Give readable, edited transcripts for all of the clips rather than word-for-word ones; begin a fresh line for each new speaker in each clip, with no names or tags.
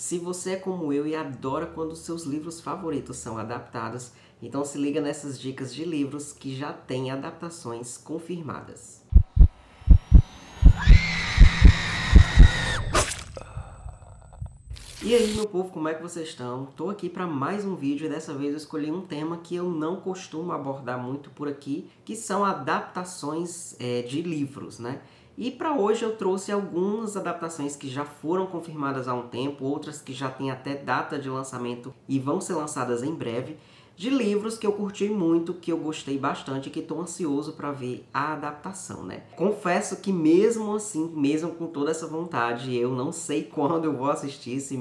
Se você é como eu e adora quando seus livros favoritos são adaptados, então se liga nessas dicas de livros que já têm adaptações confirmadas. E aí, meu povo, como é que vocês estão? Tô aqui para mais um vídeo e dessa vez eu escolhi um tema que eu não costumo abordar muito por aqui, que são adaptações de livros, né? E para hoje eu trouxe algumas adaptações que já foram confirmadas há um tempo, outras que já têm até data de lançamento e vão ser lançadas em breve, de livros que eu curti muito, que eu gostei bastante e que estou ansioso para ver a adaptação, né? Confesso que mesmo assim, mesmo com toda essa vontade, eu não sei quando eu vou assistir, se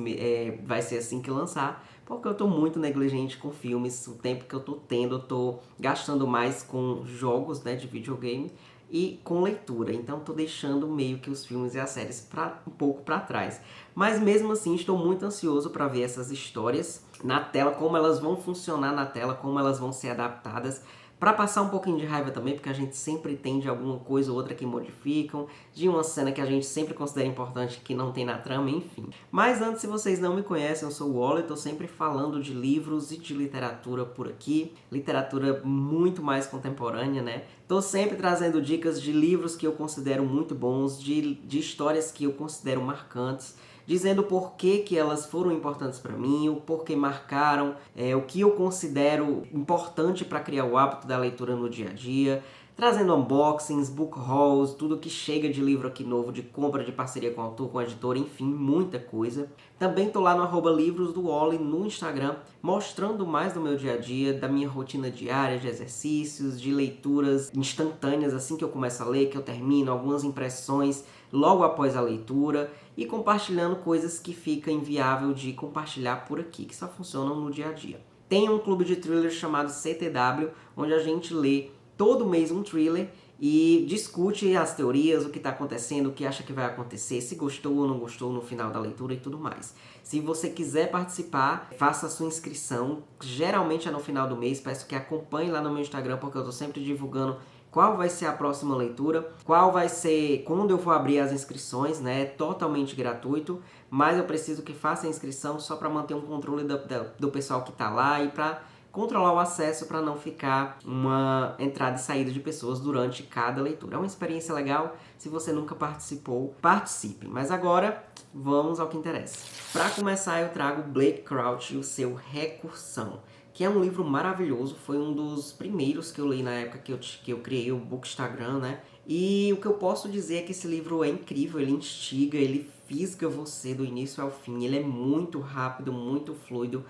vai ser assim que lançar, porque eu estou muito negligente com filmes. O tempo que eu estou tendo, eu estou gastando mais com jogos, né, de videogame e com leitura, então estou deixando meio que os filmes e as séries um pouco para trás. Mas mesmo assim estou muito ansioso para ver essas histórias na tela, como elas vão funcionar na tela, como elas vão ser adaptadas, para passar um pouquinho de raiva também, porque a gente sempre tem de alguma coisa ou outra que modificam, de uma cena que a gente sempre considera importante que não tem na trama, enfim. Mas antes, se vocês não me conhecem, eu sou o Wally, estou sempre falando de livros e de literatura por aqui, literatura muito mais contemporânea, né? Estou sempre trazendo dicas de livros que eu considero muito bons, de histórias que eu considero marcantes, dizendo por que elas foram importantes para mim, o porquê marcaram, o que eu considero importante para criar o hábito da leitura no dia a dia, trazendo unboxings, book hauls, tudo que chega de livro aqui novo, de compra, de parceria com autor, com editor, enfim, muita coisa. Também tô lá no @livrosdowally no Instagram, mostrando mais do meu dia a dia, da minha rotina diária, de exercícios, de leituras instantâneas, assim que eu começo a ler, que eu termino, algumas impressões logo após a leitura, e compartilhando coisas que fica inviável de compartilhar por aqui, que só funcionam no dia a dia. Tem um clube de thriller chamado CTW, onde a gente lê todo mês um thriller e discute as teorias, o que está acontecendo, o que acha que vai acontecer, se gostou ou não gostou no final da leitura e tudo mais. Se você quiser participar, faça a sua inscrição, geralmente é no final do mês, peço que acompanhe lá no meu Instagram, porque eu estou sempre divulgando qual vai ser a próxima leitura, qual vai ser, quando eu vou abrir as inscrições, né? É totalmente gratuito, mas eu preciso que faça a inscrição só para manter um controle do pessoal que está lá e para controlar o acesso, para não ficar uma entrada e saída de pessoas durante cada leitura. É uma experiência legal, se você nunca participou, participe. Mas agora, vamos ao que interessa. Para começar, eu trago Blake Crouch e o seu Recursão, que é um livro maravilhoso, foi um dos primeiros que eu li na época que eu criei o Bookstagram, né? E o que eu posso dizer é que esse livro é incrível, ele instiga, ele fisga você do início ao fim, ele é muito rápido, muito fluido,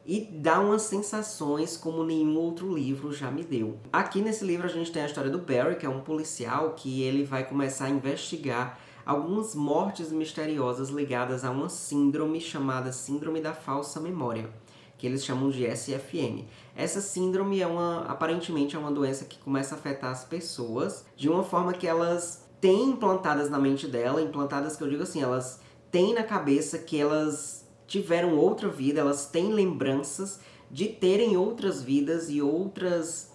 e dá umas sensações como nenhum outro livro já me deu. Aqui nesse livro a gente tem a história do Barry, que é um policial que ele vai começar a investigar algumas mortes misteriosas ligadas a uma síndrome chamada Síndrome da Falsa Memória, que eles chamam de SFM. Essa síndrome aparentemente é uma doença que começa a afetar as pessoas de uma forma que elas têm implantadas na mente dela, implantadas que eu digo assim, elas têm na cabeça que elas tiveram outra vida, elas têm lembranças de terem outras vidas e outras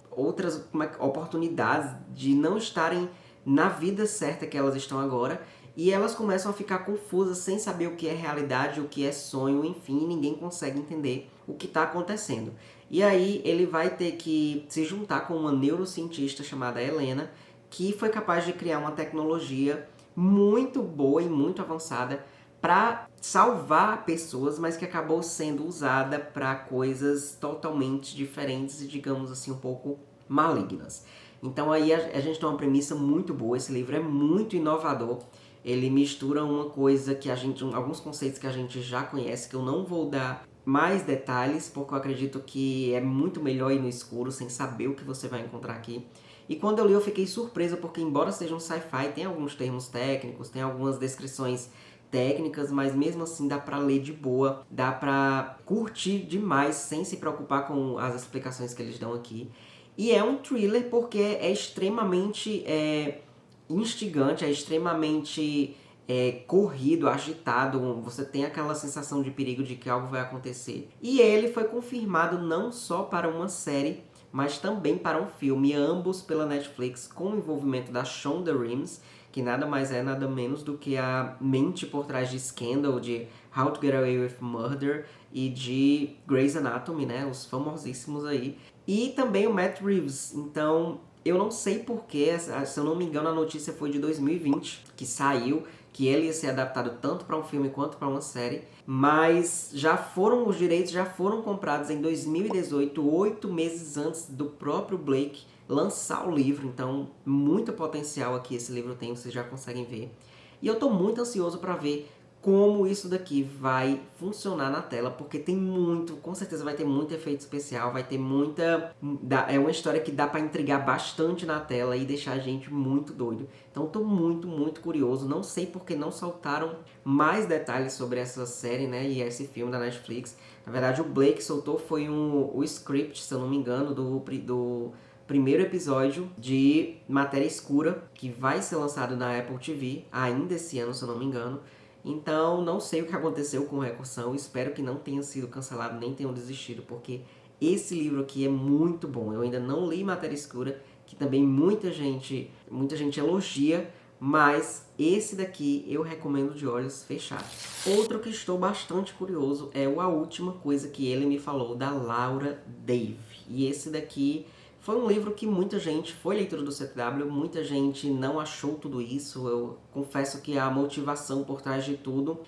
oportunidades de não estarem na vida certa que elas estão agora, e elas começam a ficar confusas sem saber o que é realidade, o que é sonho, enfim, ninguém consegue entender o que está acontecendo. E aí ele vai ter que se juntar com uma neurocientista chamada Helena, que foi capaz de criar uma tecnologia muito boa e muito avançada para salvar pessoas, mas que acabou sendo usada para coisas totalmente diferentes e, digamos assim, um pouco malignas. Então aí a gente tem uma premissa muito boa, esse livro é muito inovador, ele mistura uma coisa que alguns conceitos que a gente já conhece, que eu não vou dar mais detalhes, porque eu acredito que é muito melhor ir no escuro, sem saber o que você vai encontrar aqui. E quando eu li eu fiquei surpresa, porque embora seja um sci-fi, tem alguns termos técnicos, tem algumas descrições técnicas, mas mesmo assim dá pra ler de boa, dá pra curtir demais, sem se preocupar com as explicações que eles dão aqui. E é um thriller porque é extremamente instigante, é extremamente corrido, agitado, você tem aquela sensação de perigo de que algo vai acontecer. E ele foi confirmado não só para uma série, mas também para um filme, ambos pela Netflix, com o envolvimento da Shonda Rhimes, que nada mais é nada menos do que a mente por trás de Scandal, de How to Get Away with Murder e de Grey's Anatomy, né, os famosíssimos aí. E também o Matt Reeves. Então, eu não sei porquê, se eu não me engano, a notícia foi de 2020, que saiu, que ele ia ser adaptado tanto para um filme quanto para uma série, mas os direitos já foram comprados em 2018, 8 meses antes do próprio Blake lançar o livro, então muito potencial aqui esse livro tem, vocês já conseguem ver. E eu tô muito ansioso para ver como isso daqui vai funcionar na tela, porque tem muito, com certeza vai ter muito efeito especial, vai ter muita... É uma história que dá pra intrigar bastante na tela e deixar a gente muito doido. Então eu tô muito, muito curioso, não sei porque não soltaram mais detalhes sobre essa série, né, e esse filme da Netflix. Na verdade, o Blake soltou foi o script, se eu não me engano, do primeiro episódio de Matéria Escura, que vai ser lançado na Apple TV ainda esse ano, se eu não me engano. Então, não sei o que aconteceu com Recursão, espero que não tenha sido cancelado, nem tenham desistido, porque esse livro aqui é muito bom. Eu ainda não li Matéria Escura, que também muita gente elogia, mas esse daqui eu recomendo de olhos fechados. Outro que estou bastante curioso é A Última Coisa Que Ele Me Falou, da Laura Dave. E esse daqui foi um livro que muita gente, foi leitura do CTW, muita gente não achou tudo isso. Eu confesso que a motivação por trás de tudo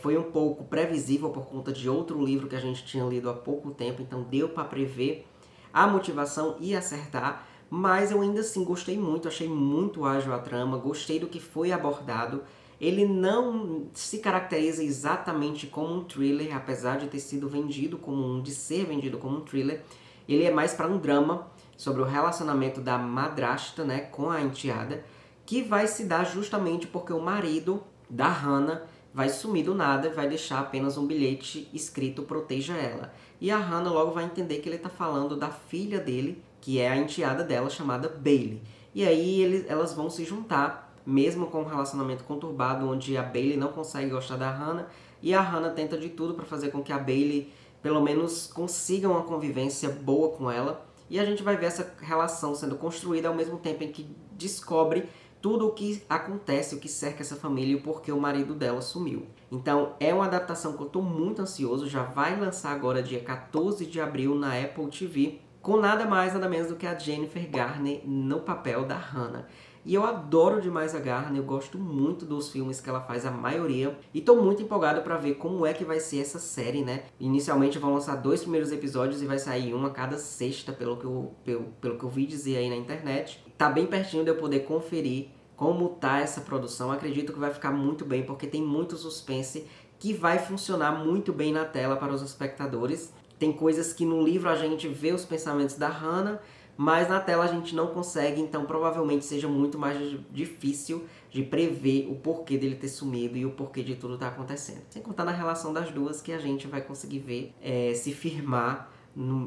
foi um pouco previsível por conta de outro livro que a gente tinha lido há pouco tempo, então deu para prever a motivação e acertar, mas eu ainda assim gostei muito, achei muito ágil a trama, gostei do que foi abordado. Ele não se caracteriza exatamente como um thriller, apesar de ter sido vendido de ser vendido como um thriller. Ele é mais para um drama sobre o relacionamento da madrasta, né, com a enteada, que vai se dar justamente porque o marido da Hannah vai sumir do nada e vai deixar apenas um bilhete escrito "proteja ela". E a Hannah logo vai entender que ele está falando da filha dele, que é a enteada dela, chamada Bailey. E aí elas vão se juntar, mesmo com um relacionamento conturbado, onde a Bailey não consegue gostar da Hannah, e a Hannah tenta de tudo para fazer com que a Bailey pelo menos consiga uma convivência boa com ela. E a gente vai ver essa relação sendo construída ao mesmo tempo em que descobre tudo o que acontece, o que cerca essa família e o porquê o marido dela sumiu. Então é uma adaptação que eu estou muito ansioso, já vai lançar agora dia 14 de abril na Apple TV, com nada mais nada menos do que a Jennifer Garner no papel da Hannah. E eu adoro demais a Garner, eu gosto muito dos filmes que ela faz, a maioria. E tô muito empolgado pra ver como é que vai ser essa série, né? Inicialmente vão lançar 2 primeiros episódios e vai sair um a cada sexta, pelo que eu vi dizer aí na internet. Tá bem pertinho de eu poder conferir como tá essa produção. Acredito que vai ficar muito bem, porque tem muito suspense que vai funcionar muito bem na tela para os espectadores. Tem coisas que no livro a gente vê os pensamentos da Hannah, mas na tela a gente não consegue, então provavelmente seja muito mais difícil de prever o porquê dele ter sumido e o porquê de tudo estar acontecendo. Sem contar na relação das duas, que a gente vai conseguir ver se firmar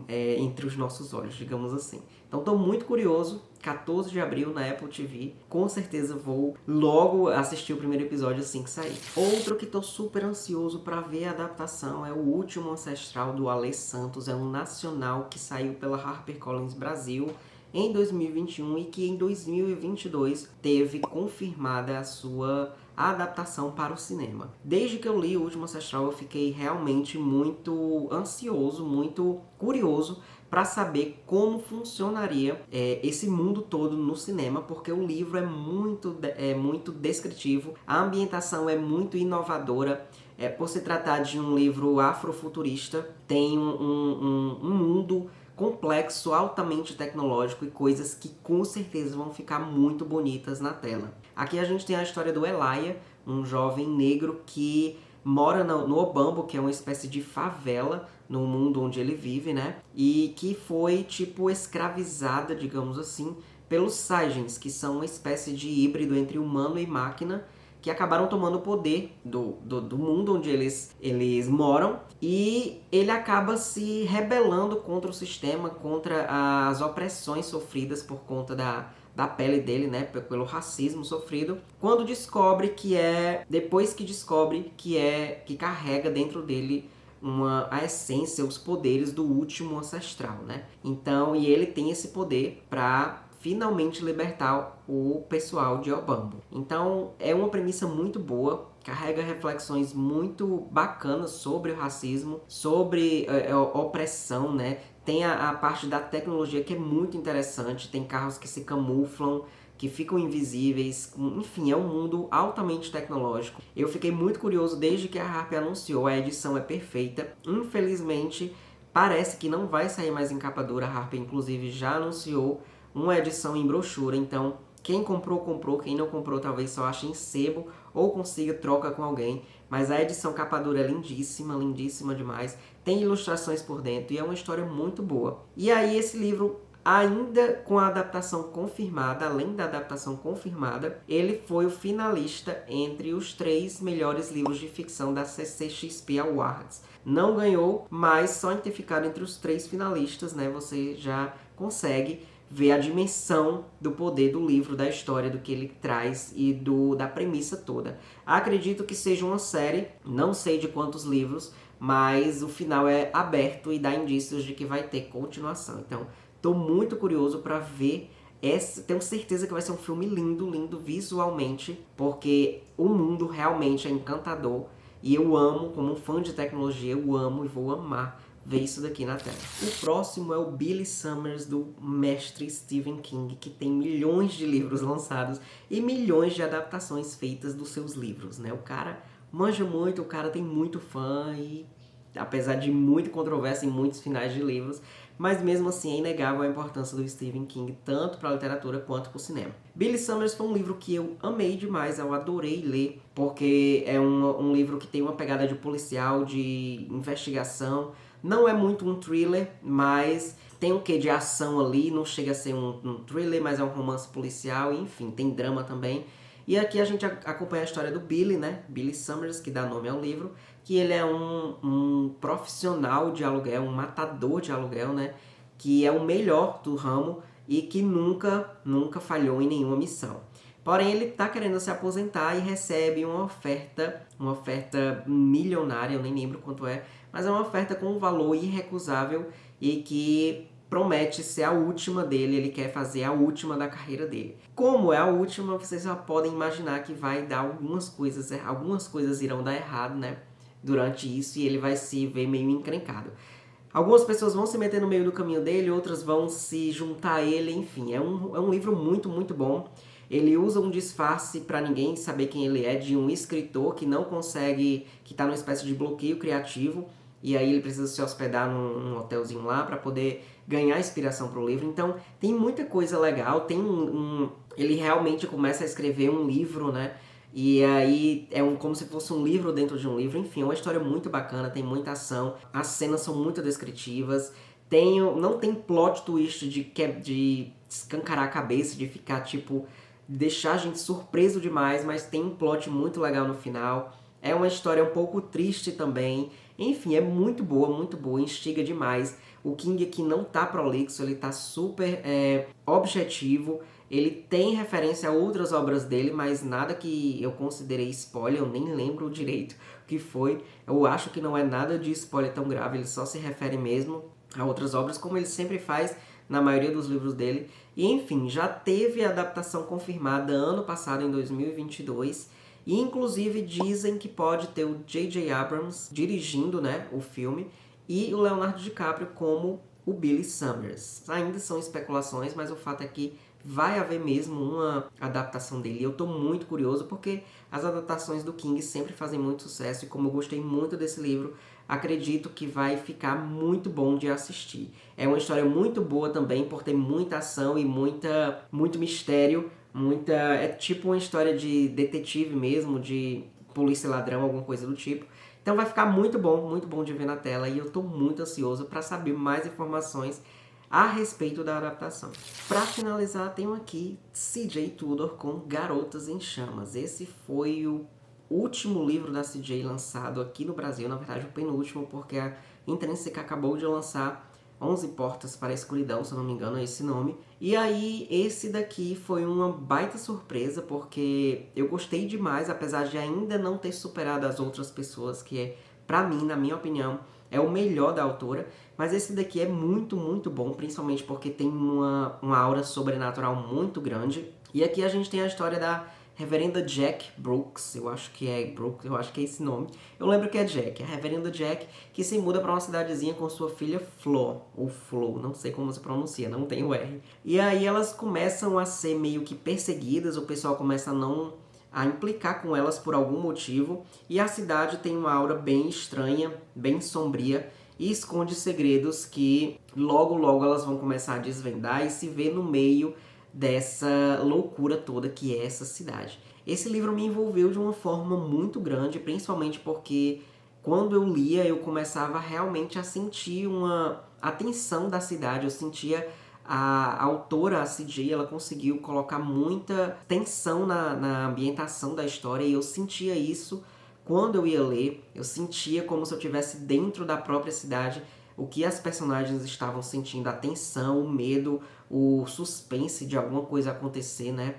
entre os nossos olhos, digamos assim. Então estou muito curioso, 14 de abril na Apple TV, com certeza vou logo assistir o primeiro episódio assim que sair. Outro que estou super ansioso para ver a adaptação é O Último Ancestral, do Alê Santos, é um nacional que saiu pela HarperCollins Brasil em 2021 e que em 2022 teve confirmada a sua adaptação para o cinema. Desde que eu li O Último Ancestral, eu fiquei realmente muito ansioso, muito curioso para saber como funcionaria esse mundo todo no cinema, porque o livro é muito descritivo, a ambientação é muito inovadora. Por se tratar de um livro afrofuturista, tem um mundo complexo, altamente tecnológico e coisas que com certeza vão ficar muito bonitas na tela. Aqui a gente tem a história do Elijah, um jovem negro que mora no Obambo, que é uma espécie de favela no mundo onde ele vive, né? E que foi, tipo, escravizada, digamos assim, pelos Saiyans, que são uma espécie de híbrido entre humano e máquina, que acabaram tomando o poder do mundo onde eles moram, e ele acaba se rebelando contra o sistema, contra as opressões sofridas por conta da pele dele, né, pelo racismo sofrido, quando depois que descobre que carrega dentro dele a essência, os poderes do último ancestral, né? Então, e ele tem esse poder para finalmente libertar o pessoal de Obambo. Então é uma premissa muito boa, carrega reflexões muito bacanas sobre o racismo, sobre opressão, né? Tem a parte da tecnologia que é muito interessante, tem carros que se camuflam, que ficam invisíveis, enfim, é um mundo altamente tecnológico. Eu fiquei muito curioso desde que a Harper anunciou, a edição é perfeita. Infelizmente, parece que não vai sair mais em capa dura, a Harper inclusive já anunciou uma edição em brochura, então quem comprou, comprou, quem não comprou talvez só ache em sebo ou consiga troca com alguém, mas a edição capa dura é lindíssima, lindíssima demais, tem ilustrações por dentro e é uma história muito boa. E aí esse livro, ainda com a adaptação confirmada, além da adaptação confirmada, ele foi o finalista entre os 3 melhores livros de ficção da CCXP Awards. Não ganhou, mas só em ter ficado entre os 3 finalistas, né, você já consegue ver a dimensão do poder do livro, da história, do que ele traz e da premissa toda. Acredito que seja uma série, não sei de quantos livros, mas o final é aberto e dá indícios de que vai ter continuação. Então, tô muito curioso para ver. Tenho certeza que vai ser um filme lindo, lindo visualmente, porque o mundo realmente é encantador. E eu amo, como um fã de tecnologia, eu amo e vou amar ver isso daqui na tela. O próximo é o Billy Summers, do mestre Stephen King, que tem milhões de livros lançados e milhões de adaptações feitas dos seus livros, né? O cara manja muito, o cara tem muito fã e, apesar de muita controvérsia em muitos finais de livros, mas mesmo assim é inegável a importância do Stephen King, tanto para a literatura quanto para o cinema. Billy Summers foi um livro que eu amei demais, eu adorei ler, porque é um livro que tem uma pegada de policial, de investigação. Não é muito um thriller, mas tem um quê de ação ali, não chega a ser um thriller, mas é um romance policial, enfim, tem drama também. E aqui a gente acompanha a história do Billy, né? Billy Summers, que dá nome ao livro, que ele é um profissional de aluguel, um matador de aluguel, né? Que é o melhor do ramo e que nunca falhou em nenhuma missão. Porém, ele está querendo se aposentar e recebe uma oferta milionária, eu nem lembro quanto é, mas é uma oferta com um valor irrecusável e que promete ser a última dele, ele quer fazer a última da carreira dele. Como é a última, vocês já podem imaginar que vai dar algumas coisas irão dar errado, né, durante isso, e ele vai se ver meio encrencado. Algumas pessoas vão se meter no meio do caminho dele, outras vão se juntar a ele, enfim, é um livro muito, muito bom. Ele usa um disfarce para ninguém saber quem ele é, de um escritor que não consegue, que está numa espécie de bloqueio criativo, e aí ele precisa se hospedar num hotelzinho lá para poder ganhar inspiração para o livro. Então tem muita coisa legal, ele realmente começa a escrever um livro, né? E aí é como se fosse um livro dentro de um livro. Enfim, é uma história muito bacana, tem muita ação, as cenas são muito descritivas. Não tem plot twist de escancarar a cabeça, de ficar tipo, deixar a gente surpreso demais, mas tem um plot muito legal no final. É uma história um pouco triste também. Enfim, é muito boa, instiga demais. O King aqui não tá prolixo, ele tá super objetivo. Ele tem referência a outras obras dele, mas nada que eu considerei spoiler, eu nem lembro direito o que foi. Eu acho que não é nada de spoiler tão grave, ele só se refere mesmo a outras obras, como ele sempre faz na maioria dos livros dele. E enfim, já teve a adaptação confirmada ano passado, em 2022, e inclusive dizem que pode ter o J.J. Abrams dirigindo, né, o filme, e o Leonardo DiCaprio como o Billy Summers. Ainda são especulações, mas o fato é que vai haver mesmo uma adaptação dele. Eu tô muito curioso porque as adaptações do King sempre fazem muito sucesso e como eu gostei muito desse livro, acredito que vai ficar muito bom de assistir. É uma história muito boa também por ter muita ação e muito mistério, é tipo uma história de detetive mesmo, de polícia e ladrão, alguma coisa do tipo. Então vai ficar muito bom de ver na tela e eu tô muito ansioso para saber mais informações a respeito da adaptação. Para finalizar, tenho aqui C.J. Tudor com Garotas em Chamas. Esse foi o último livro da C.J. lançado aqui no Brasil, na verdade o penúltimo, porque a Intrínseca acabou de lançar 11 Portas para a Escuridão, se eu não me engano é esse nome. E aí, esse daqui foi uma baita surpresa, porque eu gostei demais, apesar de ainda não ter superado as outras pessoas, que pra mim, na minha opinião, é o melhor da autora, mas esse daqui é muito, muito bom, principalmente porque tem uma aura sobrenatural muito grande. E aqui a gente tem a história da Reverenda Jack Brooks, eu acho que é esse nome. Eu lembro que é Jack, a Reverenda Jack, que se muda para uma cidadezinha com sua filha Flo, ou Flo, não sei como se pronuncia, não tem o R. E aí elas começam a ser meio que perseguidas, o pessoal começa a implicar com elas por algum motivo, e a cidade tem uma aura bem estranha, bem sombria, e esconde segredos que logo logo elas vão começar a desvendar e se ver no meio dessa loucura toda que é essa cidade. Esse livro me envolveu de uma forma muito grande, principalmente porque quando eu lia eu começava realmente a sentir a tensão da cidade, eu sentia a autora, a CJ, ela conseguiu colocar muita tensão na ambientação da história e eu sentia isso quando eu ia ler, eu sentia como se eu estivesse dentro da própria cidade, o que as personagens estavam sentindo, a tensão, o medo, o suspense de alguma coisa acontecer, né?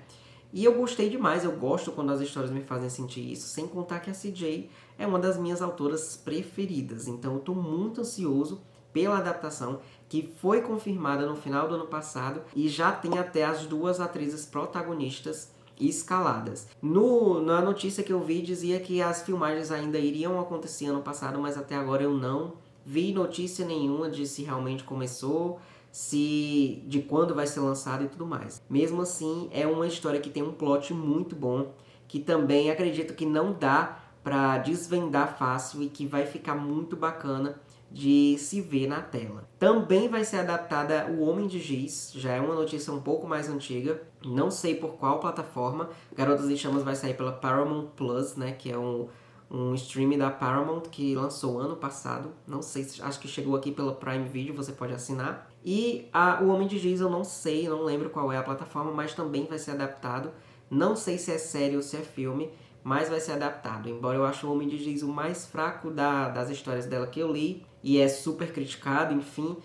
E eu gostei demais, eu gosto quando as histórias me fazem sentir isso, sem contar que a CJ é uma das minhas autoras preferidas, então eu tô muito ansioso pela adaptação, que foi confirmada no final do ano passado e já tem até as 2 atrizes protagonistas escaladas. Na notícia que eu vi dizia que as filmagens ainda iriam acontecer ano passado, mas até agora eu não vi notícia nenhuma de se realmente começou, de quando vai ser lançado e tudo mais. Mesmo assim, é uma história que tem um plot muito bom, que também acredito que não dá para desvendar fácil e que vai ficar muito bacana de se ver na tela. Também vai ser adaptada O Homem de Giz, já é uma notícia um pouco mais antiga, não sei por qual plataforma. Garotas em Chamas vai sair pela Paramount Plus, né, que é um stream da Paramount que lançou ano passado, não sei, acho que chegou aqui pela Prime Video, você pode assinar. E O Homem de Giz eu não sei, não lembro qual é a plataforma, mas também vai ser adaptado, não sei se é série ou se é filme, mas vai ser adaptado. Embora eu ache O Homem de Giz o mais fraco das histórias dela que eu li, e é super criticado, enfim,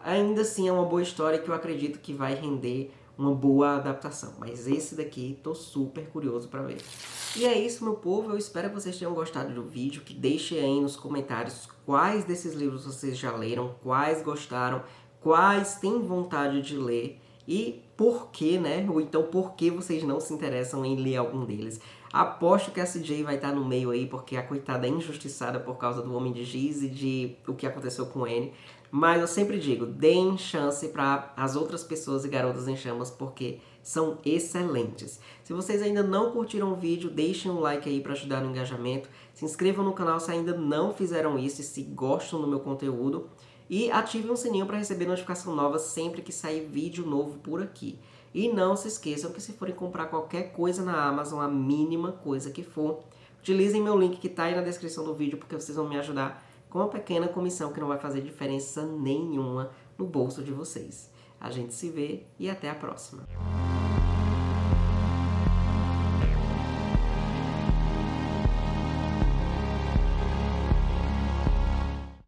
ainda assim é uma boa história que eu acredito que vai render uma boa adaptação. Mas esse daqui tô super curioso para ver. E é isso, meu povo, eu espero que vocês tenham gostado do vídeo, que deixem aí nos comentários quais desses livros vocês já leram, quais gostaram, quais têm vontade de ler e por que, né? Ou então por que vocês não se interessam em ler algum deles. Aposto que a CJ vai estar no meio aí, porque a coitada é injustiçada por causa do Homem de Giz e de o que aconteceu com Anne. Mas eu sempre digo, deem chance para as outras pessoas e Garotas em Chamas, porque são excelentes. Se vocês ainda não curtiram o vídeo, deixem um like aí para ajudar no engajamento. Se inscrevam no canal se ainda não fizeram isso e se gostam do meu conteúdo. E ativem o sininho para receber notificação nova sempre que sair vídeo novo por aqui. E não se esqueçam que se forem comprar qualquer coisa na Amazon, a mínima coisa que for, utilizem meu link que está aí na descrição do vídeo, porque vocês vão me ajudar com uma pequena comissão que não vai fazer diferença nenhuma no bolso de vocês. A gente se vê e até a próxima.